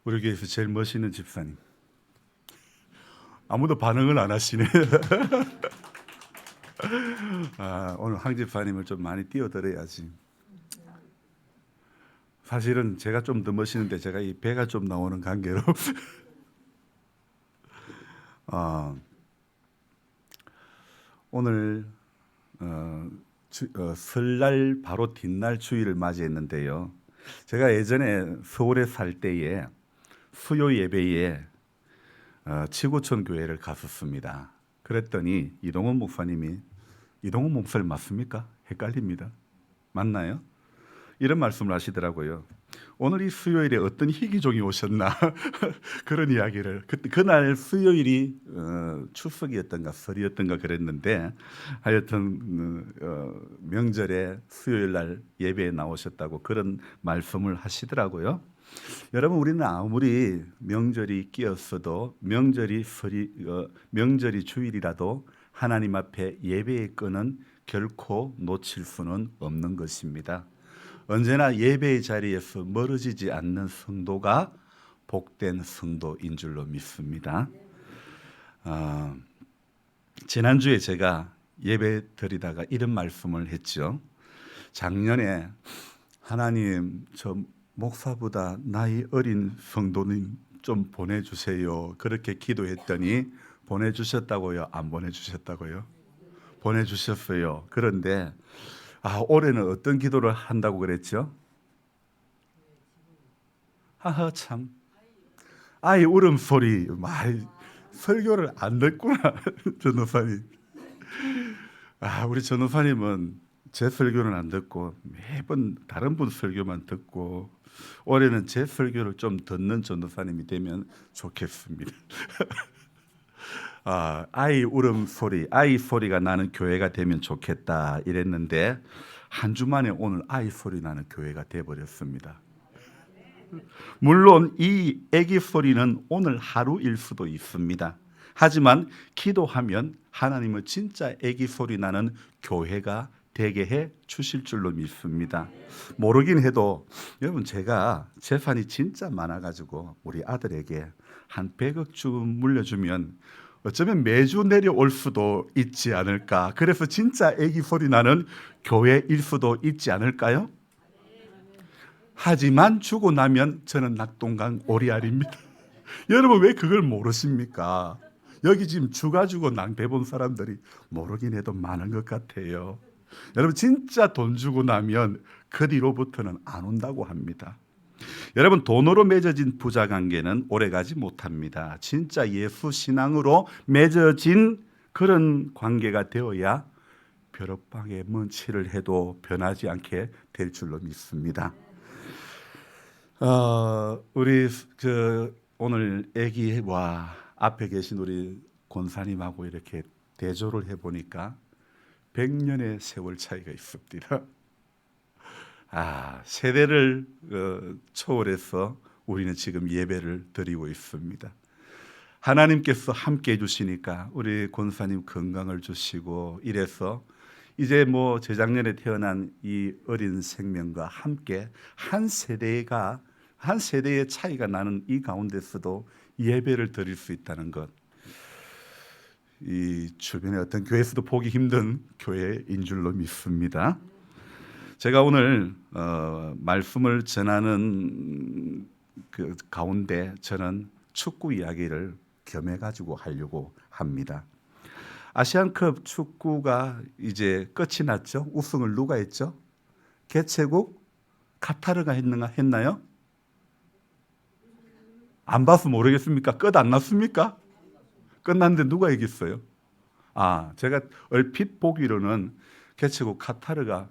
우리 교회에서 제일 멋있는 집사님. 아무도 반응을 안 하시네. 오늘 황 집사님을 좀 많이 띄워드려야지. 사실은 제가 좀 더 멋있는데 제가 이 배가 좀 나오는 관계로 오늘 설날 바로 뒷날 주일을 맞이했는데요. 제가 예전에 서울에 살 때에 수요 예배에 치구천 교회를 갔었습니다. 그랬더니 이동훈 목사님이, 이동훈 목사님 맞습니까? 헷갈립니다. 맞나요? 이런 말씀을 하시더라고요. 오늘 이 수요일에 어떤 희귀종이 오셨나 그런 이야기를, 그날 수요일이 추석이었던가 설이었던가 그랬는데 하여튼 명절에 수요일 날 예배에 나오셨다고 그런 말씀을 하시더라고요. 여러분, 우리는 아무리 명절이 끼었어도 명절이 주일이라도 하나님 앞에 예배의 끈은 결코 놓칠 수는 없는 것입니다. 언제나 예배의 자리에서 멀어지지 않는 성도가 복된 성도인 줄로 믿습니다. 지난주에 제가 예배 드리다가 이런 말씀을 했죠. 작년에 하나님, 저 목사보다 나이 어린 성도님 좀 보내주세요. 그렇게 기도했더니 보내주셨다고요? 안 보내주셨다고요? 보내주셨어요. 그런데 올해는 어떤 기도를 한다고 그랬죠? 참. 아이 울음소리. 설교를 안 듣구나. 전도사님. 우리 전도사님은 제 설교는 안 듣고 매번 다른 분 설교만 듣고, 올해는 제 설교를 좀 듣는 전도사님이 되면 좋겠습니다. 아이 울음소리, 아이 소리가 나는 교회가 되면 좋겠다 이랬는데 한 주 만에 오늘 아이 소리 나는 교회가 되어버렸습니다. 물론 이 아기 소리는 오늘 하루일 수도 있습니다. 하지만 기도하면 하나님은 진짜 아기 소리 나는 교회가 되게 해 주실 줄로 믿습니다. 모르긴 해도 여러분, 제가 재산이 진짜 많아가지고 우리 아들에게 한 100억쯤 물려주면 어쩌면 매주 내려올 수도 있지 않을까. 그래서 진짜 아기 소리 나는 교회일 수도 있지 않을까요? 하지만 주고 나면 저는 낙동강 오리알입니다. 여러분, 왜 그걸 모르십니까? 여기 지금 주 가지고 낭배 본 사람들이 모르긴 해도 많은 것 같아요. 여러분, 진짜 돈 주고 나면 그 뒤로부터는 안 온다고 합니다. 여러분, 돈으로 맺어진 부자 관계는 오래가지 못합니다. 진짜 예수 신앙으로 맺어진 그런 관계가 되어야 벼룩방에 먼치를 해도 변하지 않게 될 줄로 믿습니다. 우리 오늘 애기와 앞에 계신 우리 권사님하고 이렇게 대조를 해보니까 100년의 세월 차이가 있습니다. 세대를 초월해서 우리는 지금 예배를 드리고 있습니다. 하나님께서 함께 해주시니까 우리 권사님 건강을 주시고 이래서 이제 재작년에 태어난 이 어린 생명과 함께 한 세대의 차이가 나는 이 가운데서도 예배를 드릴 수 있다는 것, 이 주변의 어떤 교회에서도 보기 힘든 교회인 줄로 믿습니다. 제가 오늘 말씀을 전하는 그 가운데 저는 축구 이야기를 겸해가지고 하려고 합니다. 아시안컵 축구가 이제 끝이 났죠. 우승을 누가 했죠? 개최국 카타르가 했나요? 안 봐서 모르겠습니까? 끝 안 났습니까? 끝났는데 누가 이겼어요? 제가 얼핏 보기로는 개최국 카타르가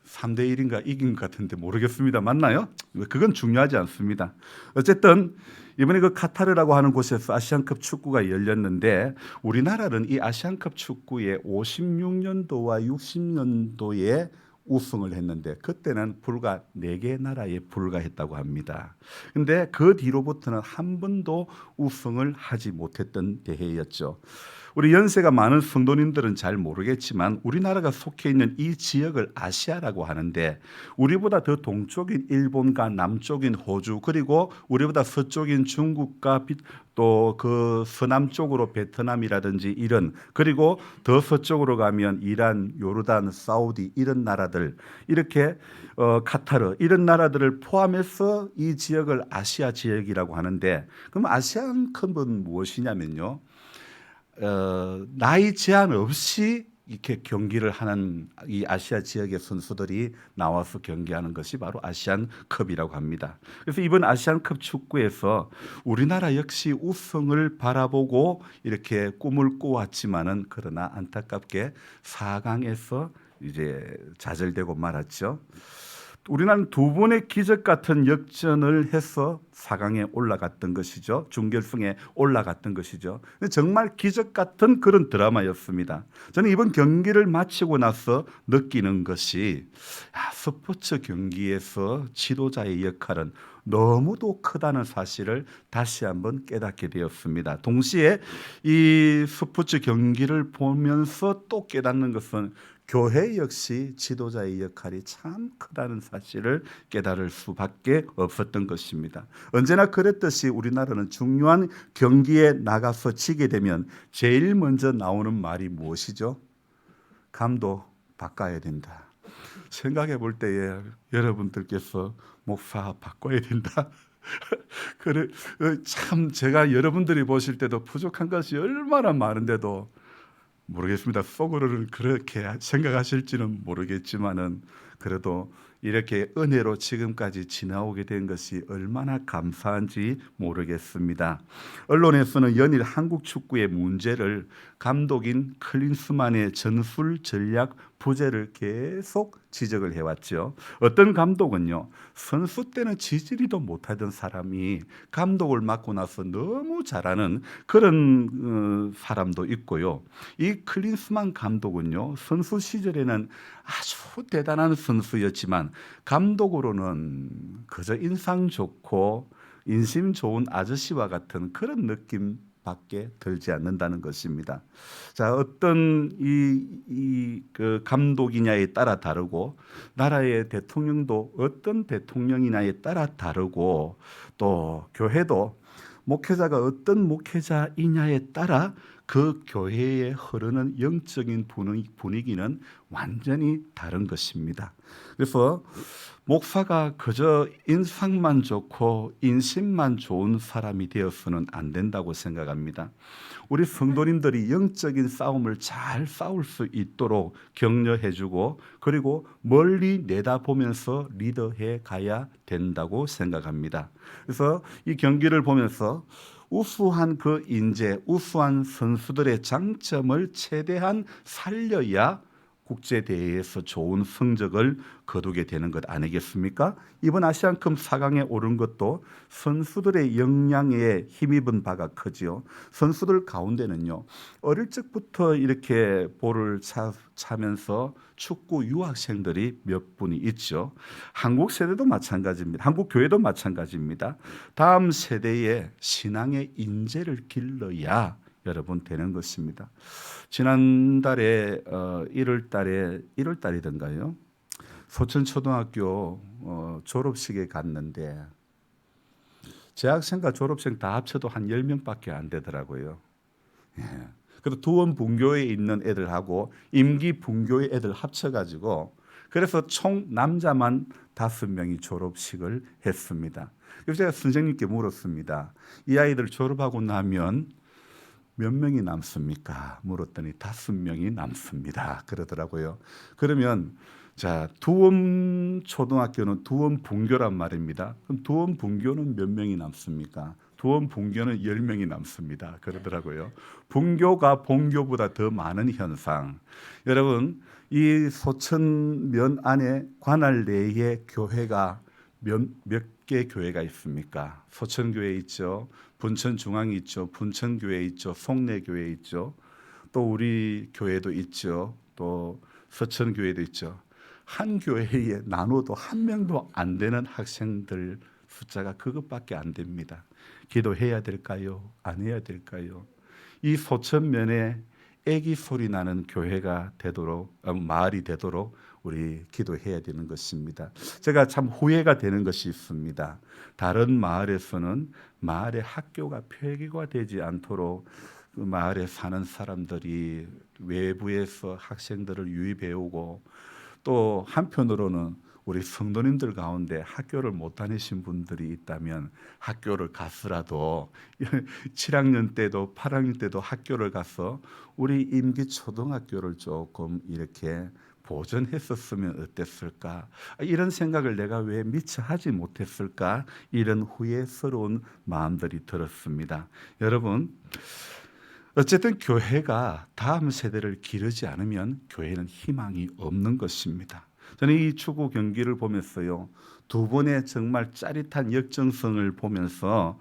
3대1인가 이긴 것 같은데 모르겠습니다. 맞나요? 그건 중요하지 않습니다. 어쨌든 이번에 그 카타르라고 하는 곳에서 아시안컵 축구가 열렸는데, 우리나라는 이 아시안컵 축구에 56년도와 60년도에 우승을 했는데 그때는 불과 4개 나라에 불과했다고 합니다. 근데 그 뒤로부터는 한 번도 우승을 하지 못했던 대회였죠. 우리 연세가 많은 성도님들은 잘 모르겠지만 우리나라가 속해 있는 이 지역을 아시아라고 하는데 우리보다 더 동쪽인 일본과 남쪽인 호주 그리고 우리보다 서쪽인 중국과 또 그 서남쪽으로 베트남이라든지 이런 그리고 더 서쪽으로 가면 이란, 요르단, 사우디 이런 나라들 이렇게 카타르 이런 나라들을 포함해서 이 지역을 아시아 지역이라고 하는데 그럼 아시안컵은 무엇이냐면요. 나이 제한 없이 이렇게 경기를 하는 이 아시아 지역의 선수들이 나와서 경기하는 것이 바로 아시안컵이라고 합니다. 그래서 이번 아시안컵 축구에서 우리나라 역시 우승을 바라보고 이렇게 꿈을 꾸었지만은 그러나 안타깝게 4강에서 이제 좌절되고 말았죠. 우리나라는 2번의 기적 같은 역전을 해서 4강에 올라갔던 것이죠. 준결승에 올라갔던 것이죠. 정말 기적 같은 그런 드라마였습니다. 저는 이번 경기를 마치고 나서 느끼는 것이 스포츠 경기에서 지도자의 역할은 너무도 크다는 사실을 다시 한번 깨닫게 되었습니다. 동시에 이 스포츠 경기를 보면서 또 깨닫는 것은 교회 역시 지도자의 역할이 참 크다는 사실을 깨달을 수밖에 없었던 것입니다. 언제나 그랬듯이 우리나라는 중요한 경기에 나가서 지게 되면 제일 먼저 나오는 말이 무엇이죠? 감독 바꿔야 된다. 생각해 볼 때에 여러분들께서 목사 바꿔야 된다. 그래 참 제가 여러분들이 보실 때도 부족한 것이 얼마나 많은데도 모르겠습니다. 속으로는 그렇게 생각하실지는 모르겠지만은 그래도 이렇게 은혜로 지금까지 지나오게 된 것이 얼마나 감사한지 모르겠습니다. 언론에서는 연일 한국 축구의 문제를 감독인 클린스만의 전술 전략 부재를 계속 지적을 해왔죠. 어떤 감독은요, 선수 때는 지지리도 못하던 사람이 감독을 맡고 나서 너무 잘하는 그런 사람도 있고요. 이 클린스만 감독은요, 선수 시절에는 아주 대단한 선수였지만 감독으로는 그저 인상 좋고 인심 좋은 아저씨와 같은 그런 느낌 밖에 들지 않는다는 것입니다. 자, 어떤 그 감독이냐에 따라 다르고 나라의 대통령도 어떤 대통령이냐에 따라 다르고 또 교회도 목회자가 어떤 목회자이냐에 따라 그 교회에 흐르는 영적인 분위기는 완전히 다른 것입니다. 그래서 목사가 그저 인상만 좋고 인심만 좋은 사람이 되어서는 안 된다고 생각합니다. 우리 성도님들이 영적인 싸움을 잘 싸울 수 있도록 격려해주고 그리고 멀리 내다보면서 리더해 가야 된다고 생각합니다. 그래서 이 경기를 보면서 우수한 그 인재, 우수한 선수들의 장점을 최대한 살려야 국제대회에서 좋은 성적을 거두게 되는 것 아니겠습니까? 이번 아시안컵 4강에 오른 것도 선수들의 역량에 힘입은 바가 크지요. 선수들 가운데는요, 어릴 적부터 이렇게 볼을 차면서 축구 유학생들이 몇 분이 있죠. 한국 세대도 마찬가지입니다. 한국 교회도 마찬가지입니다. 다음 세대의 신앙의 인재를 길러야 여러분 되는 것입니다. 지난달에 1월달이던가요? 소천초등학교 졸업식에 갔는데 재학생과 졸업생 다 합쳐도 한 10명밖에 안 되더라고요. 예. 그리고 두원 분교에 있는 애들하고 임기 분교의 애들 합쳐가지고 그래서 총 남자만 5명이 졸업식을 했습니다. 그래서 제가 선생님께 물었습니다. 이 아이들 졸업하고 나면 몇 명이 남습니까? 물었더니 5명이 남습니다. 그러더라고요. 그러면 자, 두원 초등학교는 두원 분교란 말입니다. 그럼 두원 분교는 몇 명이 남습니까? 두원 분교는 10명이 남습니다. 그러더라고요. 분교가 본교보다 더 많은 현상. 여러분, 이 소천면 안에 관할 내에 교회가 몇 개 교회가 있습니까? 소천교회 있죠. 분천중앙이 있죠. 분천교회 있죠. 송내교회 있죠. 또 우리 교회도 있죠. 또 서천교회도 있죠. 한 교회에 나눠도 한 명도 안 되는 학생들 숫자가 그것밖에 안 됩니다. 기도해야 될까요? 안 해야 될까요? 이 소천면에 애기 소리 나는 교회가 되도록, 마을이 되도록 우리 기도해야 되는 것입니다. 제가 참 후회가 되는 것이 있습니다. 다른 마을에서는 마을의 학교가 폐교가 되지 않도록 그 마을에 사는 사람들이 외부에서 학생들을 유입해 오고, 또 한편으로는 우리 성도님들 가운데 학교를 못 다니신 분들이 있다면 학교를 갔으라도 7학년 때도 8학년 때도 학교를 가서 우리 임기 초등학교를 조금 이렇게 보존했었으면 어땠을까, 이런 생각을 내가 왜 미처 하지 못했을까, 이런 후회스러운 마음들이 들었습니다. 여러분, 어쨌든 교회가 다음 세대를 기르지 않으면 교회는 희망이 없는 것입니다. 저는 이 축구 경기를 보면서요, 두 번의 정말 짜릿한 역전승을 보면서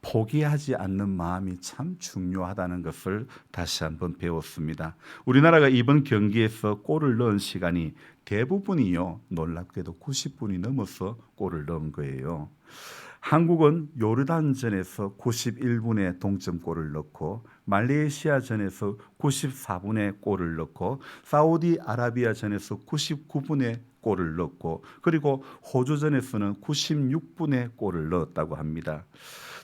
포기하지 않는 마음이 참 중요하다는 것을 다시 한번 배웠습니다. 우리나라가 이번 경기에서 골을 넣은 시간이 대부분이요, 놀랍게도 90분이 넘어서 골을 넣은 거예요. 한국은 요르단전에서 91분에 동점골을 넣고, 말레이시아전에서 94분에 골을 넣고, 사우디아라비아전에서 99분에 골을 넣고, 그리고 호주전에서는 96분에 골을 넣었다고 합니다.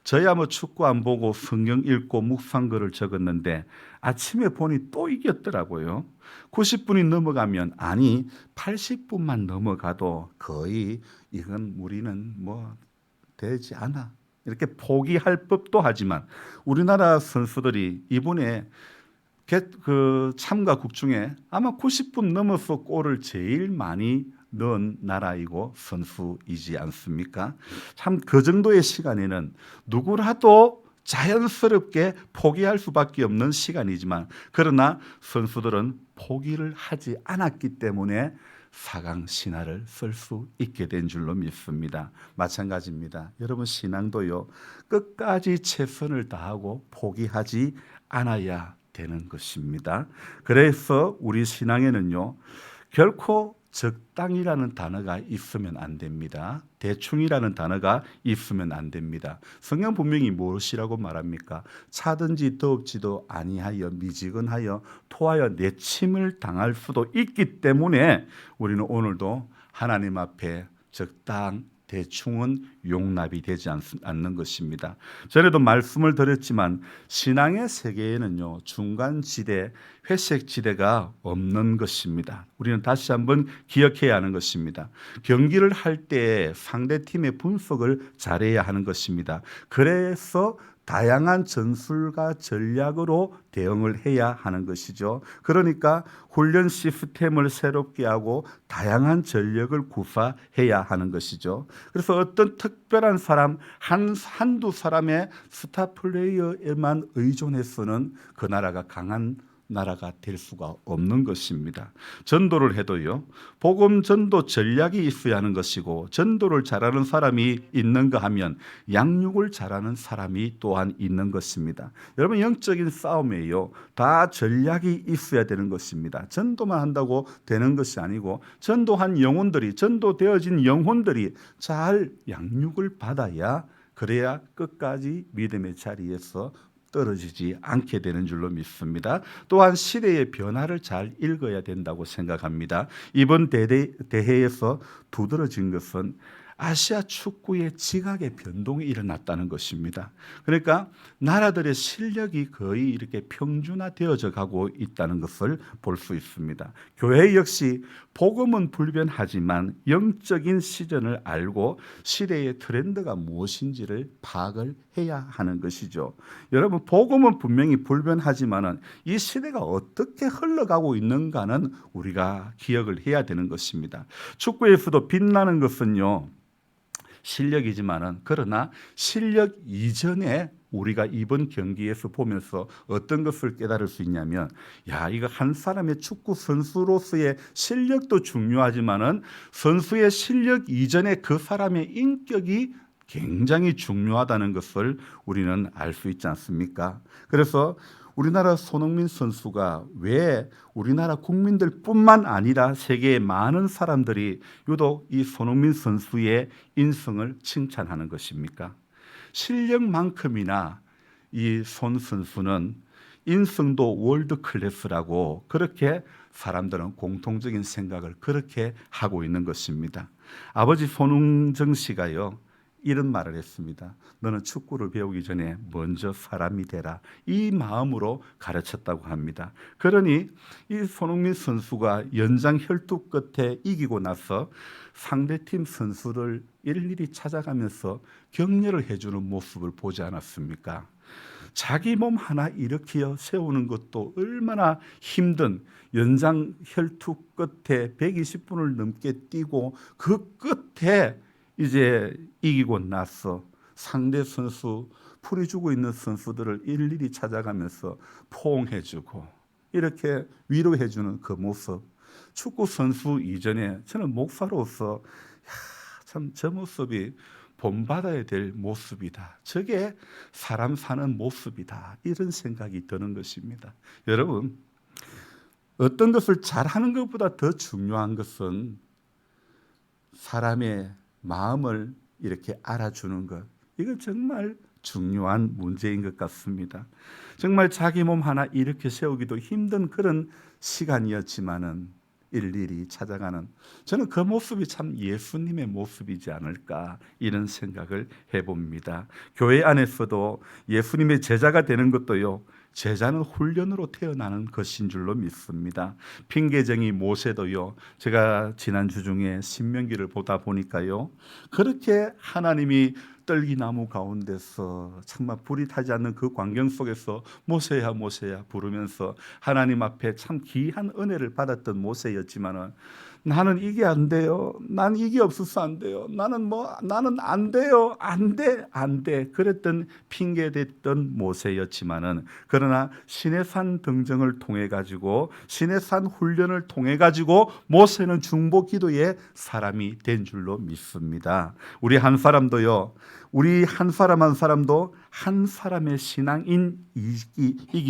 저야 뭐 축구 안 보고 성경 읽고 묵상글을 적었는데 아침에 보니 또 이겼더라고요. 90분이 넘어가면, 아니 80분만 넘어가도 거의 이건 우리는 뭐 되지 않아, 이렇게 포기할 법도 하지만, 우리나라 선수들이 이번에 그 참가국 중에 아마 90분 넘어서 골을 제일 많이 넣은 나라이고 선수이지 않습니까? 참 그 정도의 시간에는 누구라도 자연스럽게 포기할 수밖에 없는 시간이지만, 그러나 선수들은 포기를 하지 않았기 때문에 4강 신화를 쓸 수 있게 된 줄로 믿습니다. 마찬가지입니다. 여러분, 신앙도요, 끝까지 최선을 다하고 포기하지 않아야 되는 것입니다. 그래서 우리 신앙에는요, 결코 적당이라는 단어가 있으면 안 됩니다. 대충이라는 단어가 있으면 안 됩니다. 성경 분명히 무엇이라고 말합니까? 차든지 더욱지도 아니하여 미지근하여 토하여 내침을 당할 수도 있기 때문에 우리는 오늘도 하나님 앞에 적당, 대충은 용납이 되지 않는 것입니다. 전에도 말씀을 드렸지만 신앙의 세계에는요, 중간지대, 회색지대가 없는 것입니다. 우리는 다시 한번 기억해야 하는 것입니다. 경기를 할 때 상대팀의 분석을 잘해야 하는 것입니다. 그래서 다양한 전술과 전략으로 대응을 해야 하는 것이죠. 그러니까 훈련 시스템을 새롭게 하고 다양한 전력을 구사해야 하는 것이죠. 그래서 어떤 특별한 사람, 한두 사람의 스타 플레이어에만 의존해서는 그 나라가 강한 나라가 될 수가 없는 것입니다. 전도를 해도요, 복음 전도 전략이 있어야 하는 것이고, 전도를 잘하는 사람이 있는가 하면 양육을 잘하는 사람이 또한 있는 것입니다. 여러분, 영적인 싸움에요, 다 전략이 있어야 되는 것입니다. 전도만 한다고 되는 것이 아니고, 전도한 영혼들이, 전도되어진 영혼들이 잘 양육을 받아야, 그래야 끝까지 믿음의 자리에서 떨어지지 않게 되는 줄로 믿습니다. 또한 시대의 변화를 잘 읽어야 된다고 생각합니다. 이번 대회에서 두드러진 것은 아시아 축구의 지각의 변동이 일어났다는 것입니다. 그러니까 나라들의 실력이 거의 이렇게 평준화되어져 가고 있다는 것을 볼 수 있습니다. 교회 역시 복음은 불변하지만 영적인 시전을 알고 시대의 트렌드가 무엇인지를 파악을 해야 하는 것이죠. 여러분, 복음은 분명히 불변하지만 이 시대가 어떻게 흘러가고 있는가는 우리가 기억을 해야 되는 것입니다. 축구에서도 빛나는 것은요, 실력이지만은, 그러나 실력 이전에 우리가 이번 경기에서 보면서 어떤 것을 깨달을 수 있냐면, 야, 이거 한 사람의 축구 선수로서의 실력도 중요하지만은 선수의 실력 이전에 그 사람의 인격이 굉장히 중요하다는 것을 우리는 알 수 있지 않습니까? 그래서 우리나라 손흥민 선수가 왜 우리나라 국민들뿐만 아니라 세계의 많은 사람들이 유독 이 손흥민 선수의 인성을 칭찬하는 것입니까? 실력만큼이나 이 손 선수는 인성도 월드 클래스라고 그렇게 사람들은 공통적인 생각을 그렇게 하고 있는 것입니다. 아버지 손흥정 씨가요, 이런 말을 했습니다. 너는 축구를 배우기 전에 먼저 사람이 되라. 이 마음으로 가르쳤다고 합니다. 그러니 이 손흥민 선수가 연장 혈투 끝에 이기고 나서 상대팀 선수를 일일이 찾아가면서 격려를 해주는 모습을 보지 않았습니까? 자기 몸 하나 일으켜 세우는 것도 얼마나 힘든, 연장 혈투 끝에 120분을 넘게 뛰고 그 끝에 이제 이기고 나서 상대 선수, 풀이 주고 있는 선수들을 일일이 찾아가면서 포옹해주고 이렇게 위로해주는 그 모습, 축구 선수 이전에 저는 목사로서 참 저 모습이 본받아야 될 모습이다. 저게 사람 사는 모습이다. 이런 생각이 드는 것입니다. 여러분, 어떤 것을 잘하는 것보다 더 중요한 것은 사람의 마음을 이렇게 알아주는 것. 이건 정말 중요한 문제인 것 같습니다. 정말 자기 몸 하나 이렇게 세우기도 힘든 그런 시간이었지만은 일일이 찾아가는, 저는 그 모습이 참 예수님의 모습이지 않을까 이런 생각을 해봅니다. 교회 안에서도 예수님의 제자가 되는 것도요, 제자는 훈련으로 태어나는 것인 줄로 믿습니다. 핑계쟁이 모세도요, 제가 지난주 중에 신명기를 보다 보니까요, 그렇게 하나님이 떨기나무 가운데서 정말 불이 타지 않는 그 광경 속에서 모세야 모세야 부르면서 하나님 앞에 참 귀한 은혜를 받았던 모세였지만은, 나는 이게 안 돼요. 난 이게 없어서 안 돼요. 나는 안 돼요. 안 돼. 그랬던 핑계댔던 모세였지만은, 그러나 시내산 등정을 통해 가지고, 시내산 훈련을 통해 가지고 모세는 중보 기도의 사람이 된 줄로 믿습니다. 우리 한 사람도요, 우리 한 사람 한 사람도 한 사람의 신앙인이기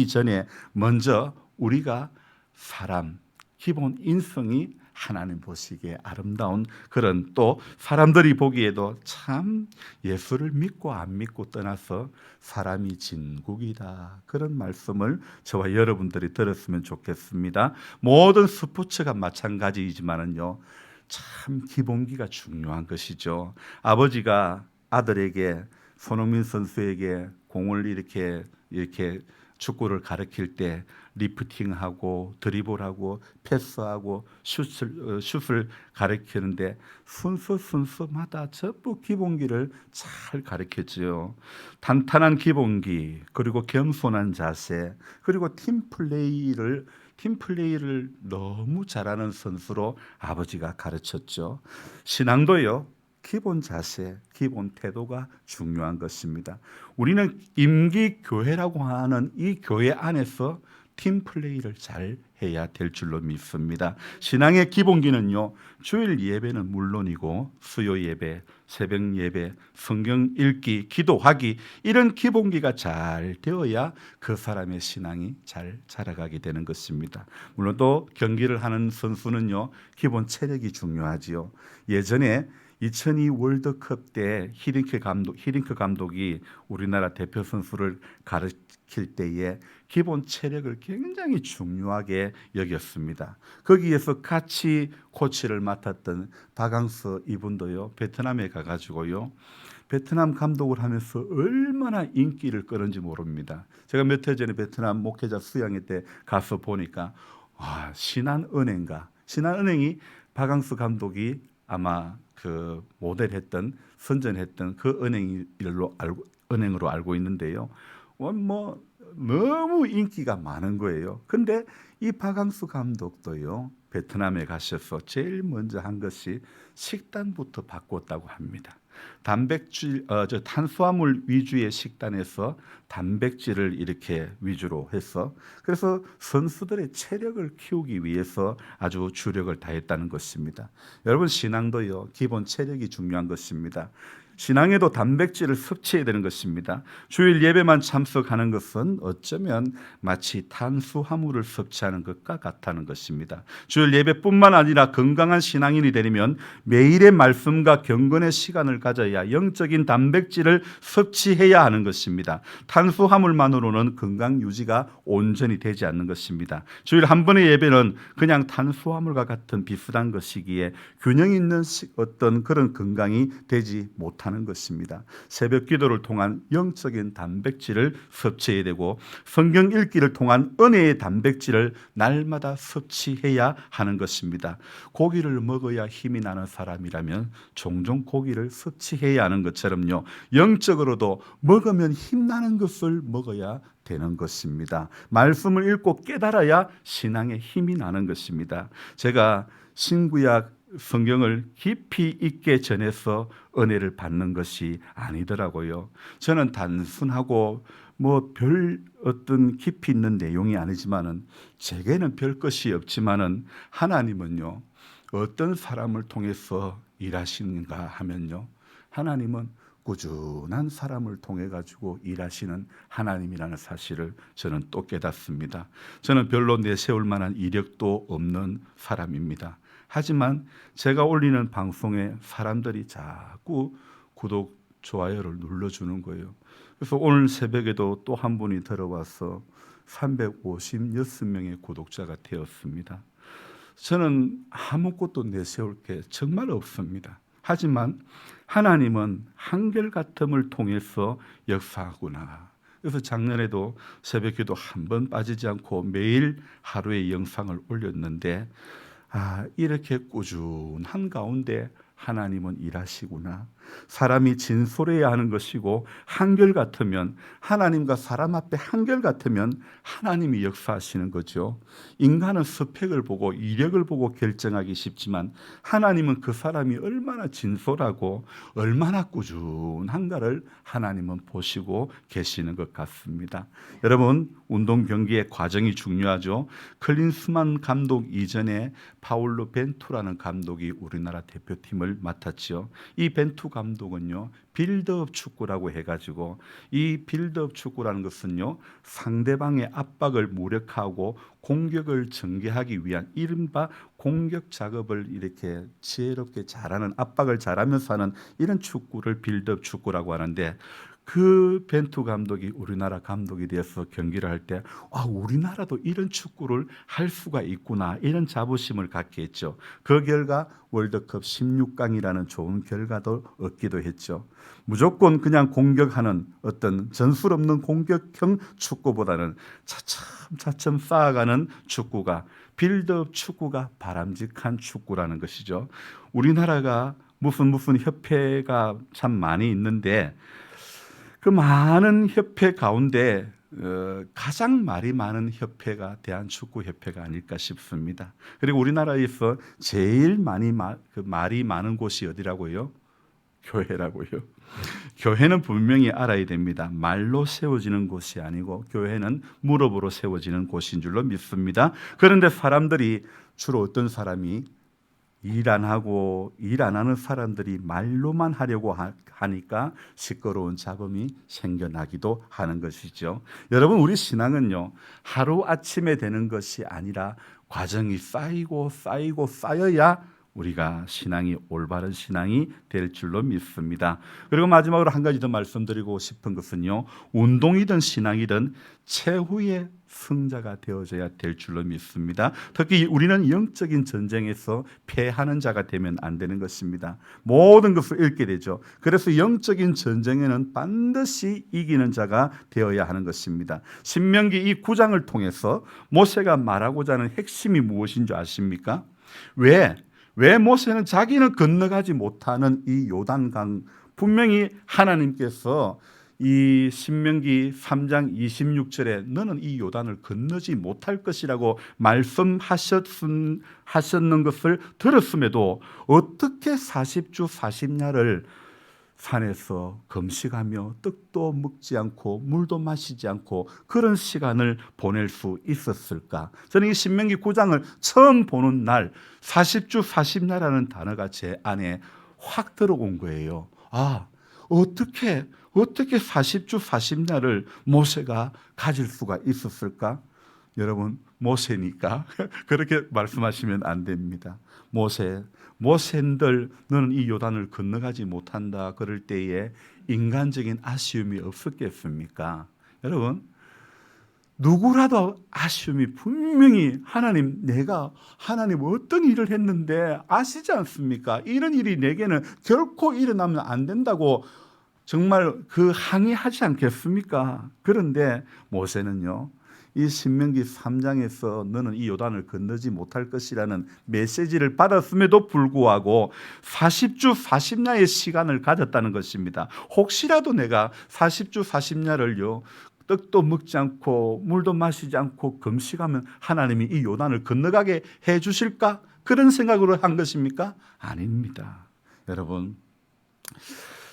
전에 먼저 우리가 사람, 기본 인성이 하나님 보시기에 아름다운 그런, 또 사람들이 보기에도 참 예수를 믿고 안 믿고 떠나서 사람이 진국이다, 그런 말씀을 저와 여러분들이 들었으면 좋겠습니다. 모든 스포츠가 마찬가지이지만은요, 참 기본기가 중요한 것이죠. 아버지가 아들에게, 손흥민 선수에게 공을 이렇게 축구를 가르칠 때 리프팅하고 드리블하고 패스하고 슛을 가르치는데 순서마다 전부 기본기를 잘 가르쳤죠. 탄탄한 기본기, 그리고 겸손한 자세, 그리고 팀플레이를 너무 잘하는 선수로 아버지가 가르쳤죠. 신앙도요, 기본 자세, 기본 태도가 중요한 것입니다. 우리는 임기교회라고 하는 이 교회 안에서 팀플레이를 잘 해야 될 줄로 믿습니다. 신앙의 기본기는요, 주일 예배는 물론이고 수요 예배, 새벽 예배, 성경 읽기, 기도하기, 이런 기본기가 잘 되어야 그 사람의 신앙이 잘 자라가게 되는 것입니다. 물론 또 경기를 하는 선수는요, 기본 체력이 중요하지요. 예전에 2002 월드컵 때 히딩크 감독이 우리나라 대표 선수를 가르칠 때에 기본 체력을 굉장히 중요하게 여겼습니다. 거기에서 같이 코치를 맡았던 박항서 이분도요, 베트남에 가가지고요, 베트남 감독을 하면서 얼마나 인기를 끌었는지 모릅니다. 제가 몇 해 전에 베트남 목회자 수양회 때 가서 보니까 신한은행이 박항서 감독이 아마 그 모델했던, 선전했던 그 은행으로 알고 있는데요. 너무 인기가 많은 거예요. 근데 이 박항서 감독도요, 베트남에 가셔서 제일 먼저 한 것이 식단부터 바꿨다고 합니다. 탄수화물 위주의 식단에서 단백질을 이렇게 위주로 해서, 그래서 선수들의 체력을 키우기 위해서 아주 주력을 다했다는 것입니다. 여러분, 신앙도요, 기본 체력이 중요한 것입니다. 신앙에도 단백질을 섭취해야 되는 것입니다. 주일 예배만 참석하는 것은 어쩌면 마치 탄수화물을 섭취하는 것과 같다는 것입니다. 주일 예배뿐만 아니라 건강한 신앙인이 되려면 매일의 말씀과 경건의 시간을 가져야 영적인 단백질을 섭취해야 하는 것입니다. 탄수화물만으로는 건강 유지가 온전히 되지 않는 것입니다. 주일 한 번의 예배는 그냥 탄수화물과 같은 비슷한 것이기에 균형 있는 어떤 그런 건강이 되지 못하는 것입니다. 새벽 기도를 통한 영적인 단백질을 섭취해야 되고 성경 읽기를 통한 은혜의 단백질을 날마다 섭취해야 하는 것입니다. 고기를 먹어야 힘이 나는 사람이라면 종종 고기를 섭취해야 하는 것처럼요, 영적으로도 먹으면 힘나는 것을 먹어야 되는 것입니다. 말씀을 읽고 깨달아야 신앙에 힘이 나는 것입니다. 제가 신구약 성경을 깊이 있게 전해서 은혜를 받는 것이 아니더라고요. 저는 단순하고 별 어떤 깊이 있는 내용이 아니지만은, 제게는 별 것이 없지만은 하나님은요, 어떤 사람을 통해서 일하시는가 하면요, 하나님은 꾸준한 사람을 통해 가지고 일하시는 하나님이라는 사실을 저는 또 깨닫습니다. 저는 별로 내세울 만한 이력도 없는 사람입니다. 하지만 제가 올리는 방송에 사람들이 자꾸 구독, 좋아요를 눌러주는 거예요. 그래서 오늘 새벽에도 또 한 분이 들어와서 356명의 구독자가 되었습니다. 저는 아무것도 내세울 게 정말 없습니다. 하지만 하나님은 한결같음을 통해서 역사하구나. 그래서 작년에도 새벽기도 한 번 빠지지 않고 매일 하루의 영상을 올렸는데, 이렇게 꾸준한 가운데 하나님은 일하시구나. 사람이 진솔해야 하는 것이고, 한결같으면, 하나님과 사람 앞에 한결같으면 하나님이 역사하시는 거죠. 인간은 스펙을 보고 이력을 보고 결정하기 쉽지만 하나님은 그 사람이 얼마나 진솔하고 얼마나 꾸준한가를 하나님은 보시고 계시는 것 같습니다. 여러분, 운동 경기의 과정이 중요하죠. 클린스만 감독 이전에 파울로 벤투라는 감독이 우리나라 대표팀을 맡았죠. 이 벤투 감독은요, 빌드업 축구라고 해가지고, 이 빌드업 축구라는 것은요, 상대방의 압박을 무력화하고 공격을 전개하기 위한 이른바 공격 작업을 이렇게 지혜롭게 잘하는, 압박을 잘하면서 하는 이런 축구를 빌드업 축구라고 하는데, 그 벤투 감독이 우리나라 감독이 되어서 경기를 할 때, 우리나라도 이런 축구를 할 수가 있구나, 이런 자부심을 갖게 했죠. 그 결과 월드컵 16강이라는 좋은 결과도 얻기도 했죠. 무조건 그냥 공격하는 어떤 전술 없는 공격형 축구보다는 차츰 쌓아가는 축구가, 빌드업 축구가 바람직한 축구라는 것이죠. 우리나라가 무슨 협회가 참 많이 있는데, 그 많은 협회 가운데 가장 말이 많은 협회가 대한축구협회가 아닐까 싶습니다. 그리고 우리나라에서 제일 말이 많은 곳이 어디라고요? 교회라고요. 교회는 분명히 알아야 됩니다. 말로 세워지는 곳이 아니고 교회는 무릎으로 세워지는 곳인 줄로 믿습니다. 그런데 사람들이 주로 어떤 사람이 일 안 하고 일 안 하는 사람들이 말로만 하려고 하니까 시끄러운 잡음이 생겨나기도 하는 것이죠. 여러분, 우리 신앙은요, 하루아침에 되는 것이 아니라 과정이 쌓이고 쌓여야 우리가 신앙이 올바른 신앙이 될 줄로 믿습니다. 그리고 마지막으로 한 가지 더 말씀드리고 싶은 것은요, 운동이든 신앙이든 최후의 승자가 되어져야 될 줄로 믿습니다. 특히 우리는 영적인 전쟁에서 패하는 자가 되면 안 되는 것입니다. 모든 것을 잃게 되죠. 그래서 영적인 전쟁에는 반드시 이기는 자가 되어야 하는 것입니다. 신명기 이 9장을 통해서 모세가 말하고자 하는 핵심이 무엇인 줄 아십니까? 왜 모세는 자기는 건너가지 못하는 이 요단강, 분명히 하나님께서 이 신명기 3장 26절에 너는 이 요단을 건너지 못할 것이라고 말씀하셨는 것을 들었음에도 어떻게 40주 40야를 산에서 금식하며 떡도 먹지 않고 물도 마시지 않고 그런 시간을 보낼 수 있었을까? 저는 이 신명기 9장을 처음 보는 날 40주 40야라는 단어가 제 안에 확 들어온 거예요. 어떻게 40주 40야를 모세가 가질 수가 있었을까? 여러분, 모세니까 그렇게 말씀하시면 안 됩니다. 모세인들 너는 이 요단을 건너가지 못한다 그럴 때에 인간적인 아쉬움이 없었겠습니까? 여러분, 누구라도 아쉬움이 분명히 내가 어떤 일을 했는데 아시지 않습니까? 이런 일이 내게는 결코 일어나면 안 된다고 정말 항의하지 않겠습니까? 그런데 모세는요, 이 신명기 3장에서 너는 이 요단을 건너지 못할 것이라는 메시지를 받았음에도 불구하고 40주 40야의 시간을 가졌다는 것입니다. 혹시라도 내가 40주 40야를요 떡도 먹지 않고 물도 마시지 않고 금식하면 하나님이 이 요단을 건너가게 해 주실까? 그런 생각으로 한 것입니까? 아닙니다. 여러분,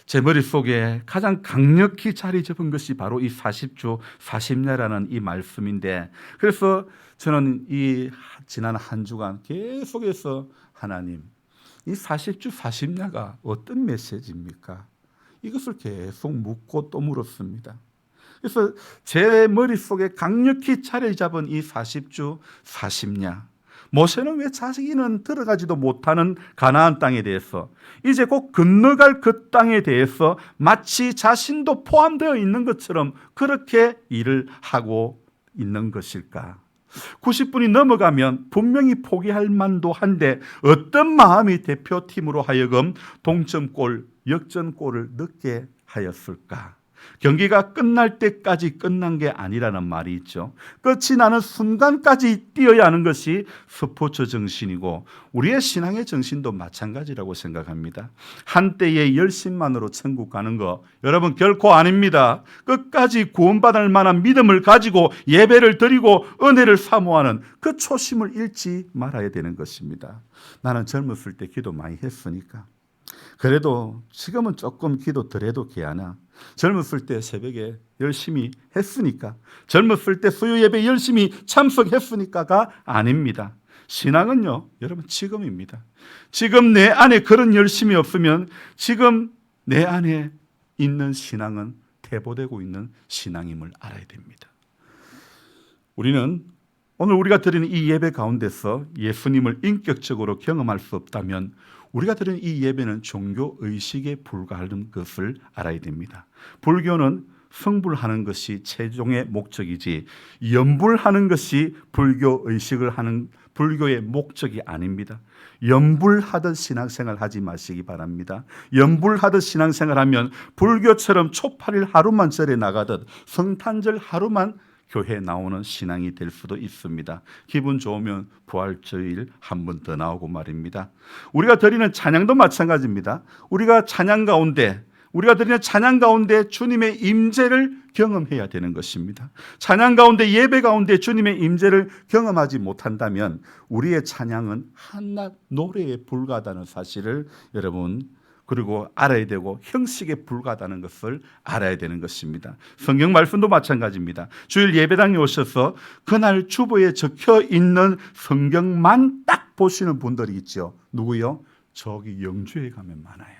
제 머릿속에 가장 강력히 자리 잡은 것이 바로 이 40주 40야라는 이 말씀인데, 그래서 저는 이 지난 한 주간 계속해서 하나님, 이 40주 40야가 어떤 메시지입니까? 이것을 계속 묻고 또 물었습니다. 그래서 제 머릿속에 강력히 자리 잡은 이 40주 40야, 모세는 왜 자기는 들어가지도 못하는 가나안 땅에 대해서, 이제 곧 건너갈 그 땅에 대해서 마치 자신도 포함되어 있는 것처럼 그렇게 일을 하고 있는 것일까? 90분이 넘어가면 분명히 포기할 만도 한데 어떤 마음이 대표팀으로 하여금 동점골, 역전골을 넣게 하였을까? 경기가 끝날 때까지 끝난 게 아니라는 말이 있죠. 끝이 나는 순간까지 뛰어야 하는 것이 스포츠 정신이고 우리의 신앙의 정신도 마찬가지라고 생각합니다. 한때의 열심만으로 천국 가는 거 여러분 결코 아닙니다. 끝까지 구원받을 만한 믿음을 가지고 예배를 드리고 은혜를 사모하는 그 초심을 잃지 말아야 되는 것입니다. 나는 젊었을 때 기도 많이 했으니까, 그래도 지금은 조금 기도 덜 해도 개하나, 젊었을 때 새벽에 열심히 했으니까, 젊었을 때 수요 예배 열심히 참석했으니까가 아닙니다. 신앙은요, 여러분 지금입니다. 지금 내 안에 그런 열심이 없으면 지금 내 안에 있는 신앙은 퇴보되고 있는 신앙임을 알아야 됩니다. 우리는 오늘 우리가 드리는 이 예배 가운데서 예수님을 인격적으로 경험할 수 없다면 우리가 드리는 이 예배는 종교 의식에 불과한 것을 알아야 됩니다. 불교는 성불하는 것이 최종의 목적이지 염불하는 것이 불교 의식을 하는 불교의 목적이 아닙니다. 염불하듯 신앙생활 하지 마시기 바랍니다. 염불하듯 신앙생활하면 불교처럼 초파일 하루만 절에 나가듯 성탄절 하루만 교회에 나오는 신앙이 될 수도 있습니다. 기분 좋으면 부활주일 한 번 더 나오고 말입니다. 우리가 드리는 찬양도 마찬가지입니다. 우리가 드리는 찬양 가운데 주님의 임재를 경험해야 되는 것입니다. 찬양 가운데, 예배 가운데 주님의 임재를 경험하지 못한다면 우리의 찬양은 한낱 노래에 불과하다는 사실을 여러분 그리고 알아야 되고 형식에 불과하다는 것을 알아야 되는 것입니다. 성경 말씀도 마찬가지입니다. 주일 예배당에 오셔서 그날 주보에 적혀 있는 성경만 딱 보시는 분들이 있죠. 누구요? 저기 영주에 가면 많아요.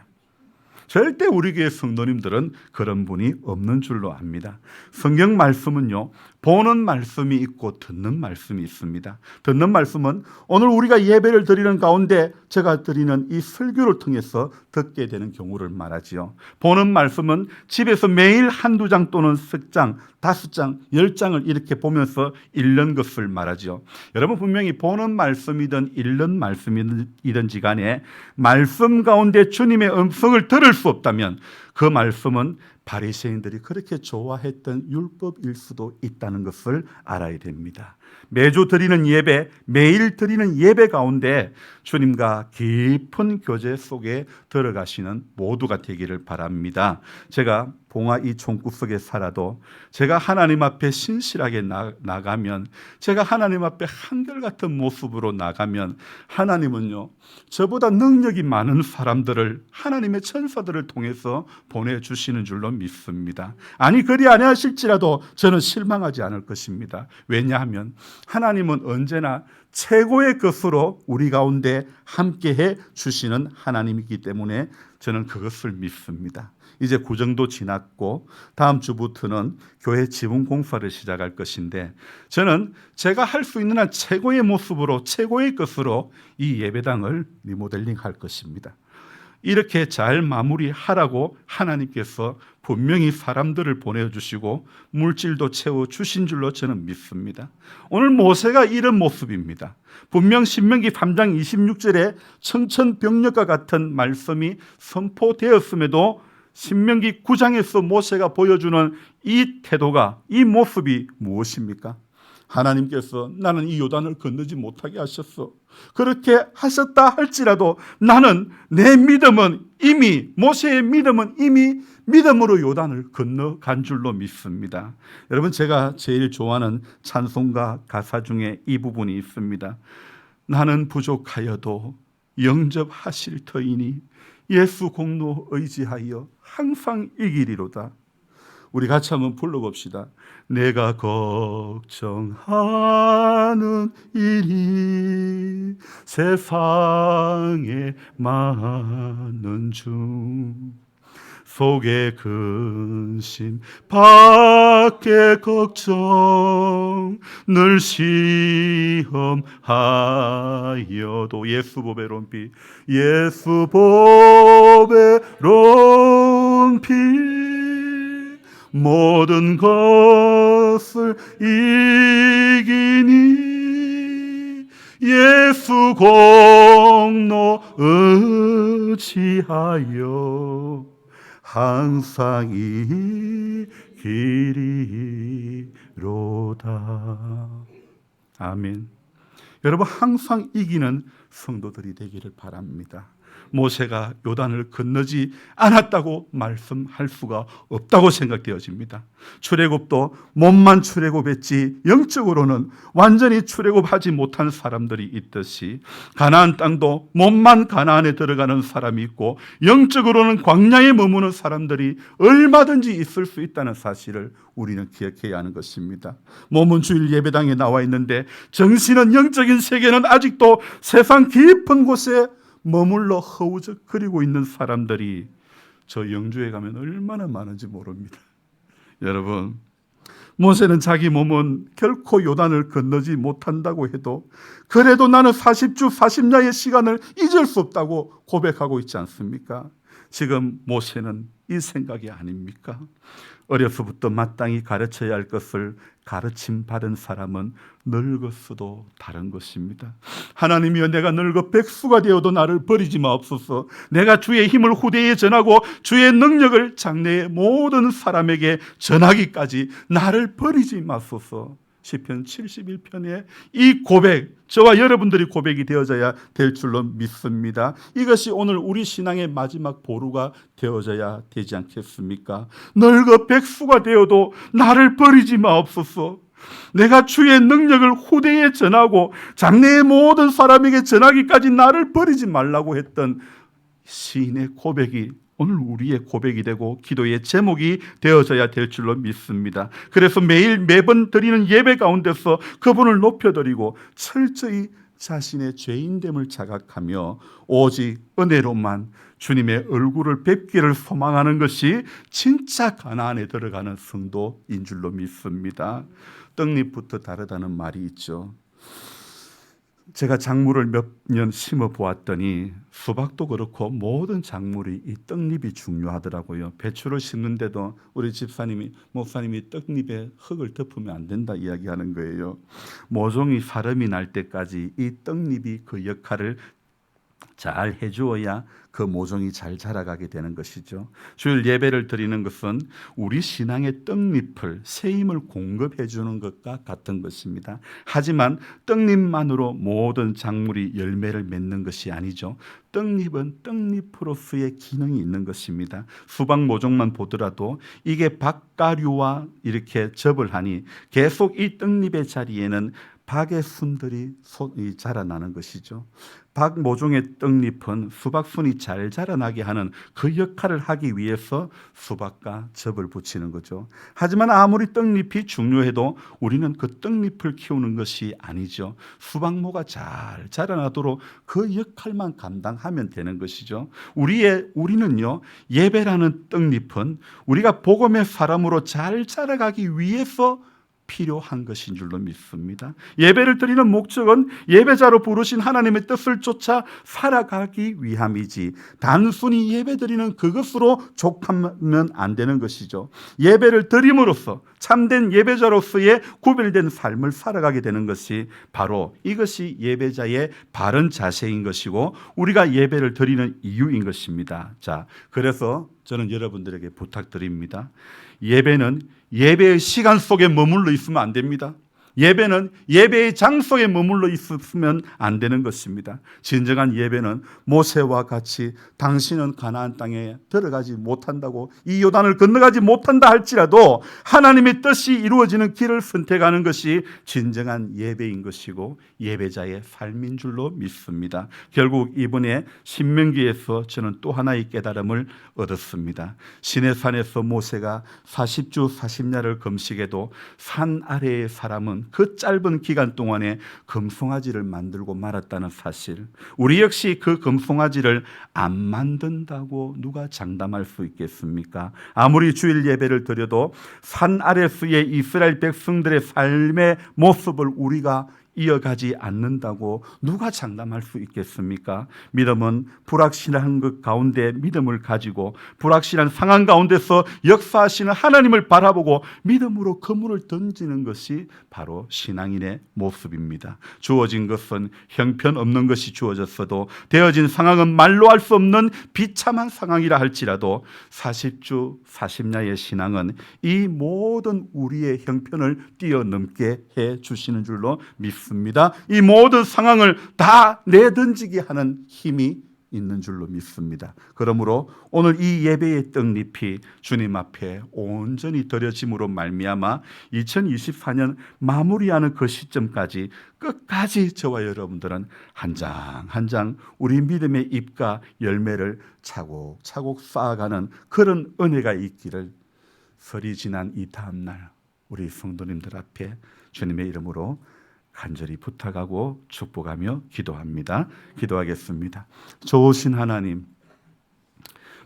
절대 우리 교회 성도님들은 그런 분이 없는 줄로 압니다. 성경 말씀은요, 보는 말씀이 있고 듣는 말씀이 있습니다. 듣는 말씀은 오늘 우리가 예배를 드리는 가운데 제가 드리는 이 설교를 통해서 듣게 되는 경우를 말하지요. 보는 말씀은 집에서 매일 한두 장 또는 석 장, 5장, 10장을 이렇게 보면서 읽는 것을 말하지요. 여러분 분명히 보는 말씀이든 읽는 말씀이든지 간에 말씀 가운데 주님의 음성을 들을 수 없다면 그 말씀은 바리새인들이 그렇게 좋아했던 율법일 수도 있다는 것을 알아야 됩니다. 매주 드리는 예배, 매일 드리는 예배 가운데 주님과 깊은 교제 속에 들어가시는 모두가 되기를 바랍니다. 제가 봉화 이 총구석에 살아도 제가 하나님 앞에 신실하게 나가면, 제가 하나님 앞에 한결같은 모습으로 나가면 하나님은요, 저보다 능력이 많은 사람들을, 하나님의 천사들을 통해서 보내주시는 줄로 믿습니다. 아니 그리 아니하실지라도 저는 실망하지 않을 것입니다. 왜냐하면 하나님은 언제나 최고의 것으로 우리 가운데 함께해 주시는 하나님이기 때문에 저는 그것을 믿습니다. 이제 구정도 지났고 다음 주부터는 교회 지붕 공사를 시작할 것인데, 저는 제가 할 수 있는 한 최고의 모습으로, 최고의 것으로 이 예배당을 리모델링 할 것입니다. 이렇게 잘 마무리하라고 하나님께서 분명히 사람들을 보내주시고 물질도 채워주신 줄로 저는 믿습니다. 오늘 모세가 이런 모습입니다. 분명 신명기 3장 26절에 청천벽력과 같은 말씀이 선포되었음에도 신명기 9장에서 모세가 보여주는 이 태도가, 이 모습이 무엇입니까? 하나님께서 나는 이 요단을 건너지 못하게 하셨어. 그렇게 하셨다 할지라도 나는, 내 믿음은 이미, 모세의 믿음은 이미 믿음으로 요단을 건너간 줄로 믿습니다. 여러분, 제가 제일 좋아하는 찬송가 가사 중에 이 부분이 있습니다. 나는 부족하여도 영접하실 터이니 예수 공로 의지하여 항상 이기리로다. 우리 같이 한번 불러봅시다. 내가 걱정하는 일이 세상에 많은 중, 속에 근심 밖에 걱정 늘 시험하여도 예수 보배로운 피, 예수 보배로운 피 모든 것을 이기니 예수 공로 의지하여 항상 이기리로다. 아멘. 여러분, 항상 이기는 성도들이 되기를 바랍니다. 모세가 요단을 건너지 않았다고 말씀할 수가 없다고 생각되어집니다. 출애굽도 몸만 출애굽했지 영적으로는 완전히 출애굽하지 못한 사람들이 있듯이, 가나안 땅도 몸만 가나안에 들어가는 사람이 있고 영적으로는 광야에 머무는 사람들이 얼마든지 있을 수 있다는 사실을 우리는 기억해야 하는 것입니다. 몸은 주일 예배당에 나와 있는데 정신은, 영적인 세계는 아직도 세상 깊은 곳에 머물러 허우적거리고 있는 사람들이 저 영주에 가면 얼마나 많은지 모릅니다. 여러분, 모세는 자기 몸은 결코 요단을 건너지 못한다고 해도 그래도 나는 40주 40야의 시간을 잊을 수 없다고 고백하고 있지 않습니까? 지금 모세는 이 생각이 아닙니까? 어려서부터 마땅히 가르쳐야 할 것을 가르침 받은 사람은 늙었어도 다른 것입니다. 하나님이여, 내가 늙어 백수가 되어도 나를 버리지 마옵소서. 내가 주의 힘을 후대에 전하고 주의 능력을 장래의 모든 사람에게 전하기까지 나를 버리지 마소서. 시편 71편의 이 고백, 저와 여러분들이 고백이 되어져야 될 줄로 믿습니다. 이것이 오늘 우리 신앙의 마지막 보루가 되어져야 되지 않겠습니까? 늙어 백수가 되어도 나를 버리지 마옵소서. 내가 주의 능력을 후대에 전하고 장래의 모든 사람에게 전하기까지 나를 버리지 말라고 했던 시인의 고백이 오늘 우리의 고백이 되고 기도의 제목이 되어져야 될 줄로 믿습니다. 그래서 매번 드리는 예배 가운데서 그분을 높여드리고 철저히 자신의 죄인됨을 자각하며 오직 은혜로만 주님의 얼굴을 뵙기를 소망하는 것이 진짜 가나안에 들어가는 성도인 줄로 믿습니다. 떡잎부터 다르다는 말이 있죠. 제가 작물을 몇 년 심어 보았더니 수박도 그렇고 모든 작물이 이 떡잎이 중요하더라고요. 배추를 심는데도 우리 집사님이, 목사님이 떡잎에 흙을 덮으면 안 된다 이야기하는 거예요. 모종이 사름이 날 때까지 이 떡잎이 그 역할을 잘 해주어야 그 모종이 잘 자라가게 되는 것이죠. 주일 예배를 드리는 것은 우리 신앙의 떡잎을, 새임을 공급해 주는 것과 같은 것입니다. 하지만 떡잎만으로 모든 작물이 열매를 맺는 것이 아니죠. 떡잎은 떡잎으로서의 기능이 있는 것입니다. 수박 모종만 보더라도 이게 박가류와 이렇게 접을 하니 계속 이 떡잎의 자리에는 박의 순들이 자라나는 것이죠. 박 모종의 떡잎은 수박순이 잘 자라나게 하는 그 역할을 하기 위해서 수박과 접을 붙이는 거죠. 하지만 아무리 떡잎이 중요해도 우리는 그 떡잎을 키우는 것이 아니죠. 수박모가 잘 자라나도록 그 역할만 감당하면 되는 것이죠. 우리는요, 예배라는 떡잎은 우리가 복음의 사람으로 잘 자라가기 위해서 필요한 것인 줄로 믿습니다. 예배를 드리는 목적은 예배자로 부르신 하나님의 뜻을 쫓아 살아가기 위함이지 단순히 예배 드리는 그것으로 족하면 안 되는 것이죠. 예배를 드림으로써 참된 예배자로서의 구별된 삶을 살아가게 되는 것이 바로 이것이 예배자의 바른 자세인 것이고 우리가 예배를 드리는 이유인 것입니다. 자, 그래서 저는 여러분들에게 부탁드립니다. 예배는 예배의 시간 속에 머물러 있으면 안 됩니다. 예배는 예배의 장소에 머물러 있으면 안 되는 것입니다. 진정한 예배는 모세와 같이 당신은 가나안 땅에 들어가지 못한다고 이 요단을 건너가지 못한다 할지라도 하나님의 뜻이 이루어지는 길을 선택하는 것이 진정한 예배인 것이고 예배자의 삶인 줄로 믿습니다. 결국 이번에 신명기에서 저는 또 하나의 깨달음을 얻었습니다. 시내산에서 모세가 40주 40야를 금식해도 산 아래의 사람은 그 짧은 기간 동안에 금송아지를 만들고 말았다는 사실, 우리 역시 그 금송아지를 안 만든다고 누가 장담할 수 있겠습니까? 아무리 주일 예배를 드려도 산 아래서의 이스라엘 백성들의 삶의 모습을 우리가 이어가지 않는다고 누가 장담할 수 있겠습니까? 믿음은 불확실한 것 가운데 믿음을 가지고 불확실한 상황 가운데서 역사하시는 하나님을 바라보고 믿음으로 그물을 던지는 것이 바로 신앙인의 모습입니다. 주어진 것은 형편없는 것이 주어졌어도 되어진 상황은 말로 할 수 없는 비참한 상황이라 할지라도 40주 40야의 신앙은 이 모든 우리의 형편을 뛰어넘게 해 주시는 줄로 믿습니다. 이 모든 상황을 다 내던지게 하는 힘이 있는 줄로 믿습니다. 그러므로 오늘 이 예배의 떡잎이 주님 앞에 온전히 드려짐으로 말미암아 2024년 마무리하는 그 시점까지 끝까지 저와 여러분들은 한 장 한 장 우리 믿음의 잎과 열매를 차곡차곡 쌓아가는 그런 은혜가 있기를 설이 지난 이 다음날 우리 성도님들 앞에 주님의 이름으로 간절히 부탁하고 축복하며 기도합니다. 기도하겠습니다. 좋으신 하나님,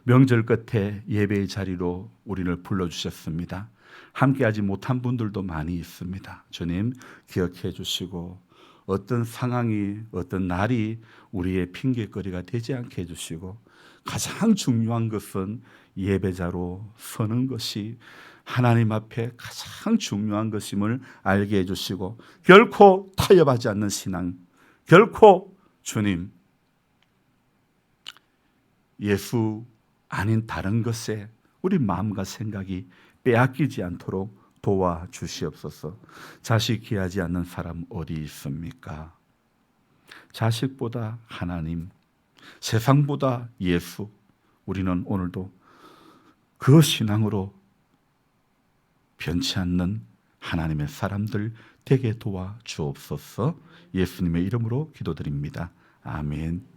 명절 끝에 예배의 자리로 우리를 불러주셨습니다. 함께하지 못한 분들도 많이 있습니다. 주님 기억해 주시고 어떤 상황이 어떤 날이 우리의 핑계거리가 되지 않게 해주시고 가장 중요한 것은 예배자로 서는 것이 하나님 앞에 가장 중요한 것임을 알게 해주시고 결코 타협하지 않는 신앙, 결코 주님 예수 아닌 다른 것에 우리 마음과 생각이 빼앗기지 않도록 도와주시옵소서. 자식 귀하지 않는 사람 어디 있습니까? 자식보다 하나님, 세상보다 예수, 우리는 오늘도 그 신앙으로 변치 않는 하나님의 사람들 되게 도와주옵소서. 예수님의 이름으로 기도드립니다. 아멘.